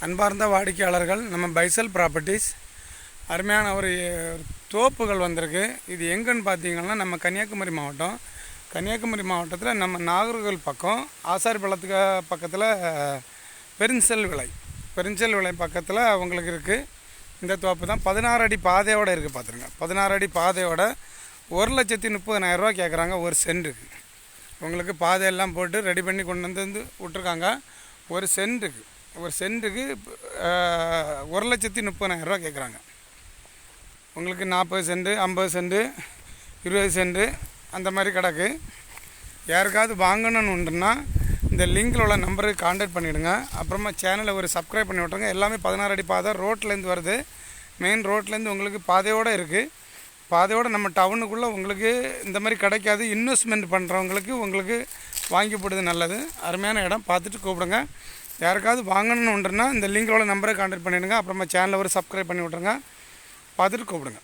அன்பார்ந்த வாடிக்கையாளர்கள், நம்ம பைசல் ப்ராப்பர்ட்டிஸ் அருமையான ஒரு தோப்புகள் வந்திருக்கு. இது எங்கன்னு பார்த்தீங்கன்னா நம்ம கன்னியாகுமரி மாவட்டம். கன்னியாகுமரி மாவட்டத்தில் நம்ம நாகர்கோவில் பக்கம் ஆசாரிப்பள்ளத்துக்கு பக்கத்தில் பெருஞ்செல் விளை பக்கத்தில் அவங்களுக்கு இருக்குது. இந்த தோப்பு தான் 16 அடி பாதையோடு இருக்குது. பார்த்துருங்க, 16 அடி பாதையோட 1,30,000 ரூபா கேட்குறாங்க ஒரு சென்ட்டுக்கு. உங்களுக்கு பாதையெல்லாம் போட்டு ரெடி பண்ணி கொண்டு வந்து விட்ருக்காங்க. ஒரு சென்ட்டுக்கு 1,30,000 ரூபா கேட்குறாங்க. உங்களுக்கு 40 சென்ட்டு, 50 சென்ட்டு, 20 சென்ட்டு அந்த மாதிரி கிடக்கு. யாருக்காவது வாங்கணுன்னு உண்டுன்னா இந்த லிங்கில் உள்ள நம்பருக்கு கான்டாக்ட் பண்ணிவிடுங்க. அப்புறமா சேனலை ஒரு சப்ஸ்கிரைப் பண்ணி விட்ருங்க. எல்லாமே 16 அடி பாதை ரோட்லேருந்து வருது. மெயின் ரோட்லேருந்து உங்களுக்கு பாதையோடு இருக்குது. பாதையோடு நம்ம டவுனுக்குள்ளே உங்களுக்கு இந்த மாதிரி கிடைக்காது. இன்வெஸ்ட்மெண்ட் பண்ணுறவங்களுக்கு உங்களுக்கு வாங்கி போடுறது நல்லது. அருமையான இடம், பார்த்துட்டு கூப்பிடுங்க. யாருக்காவது வாங்கணுன்னு உண்டுன்னா இந்த லிங்கோட நம்பரை கான்டாக்ட் பண்ணிவிடுங்க. அப்புறமா சேனலை ஒரு சப்ஸ்கிரைப் பண்ணி விட்ருங்க. பார்த்துட்டு கூப்பிடுங்க.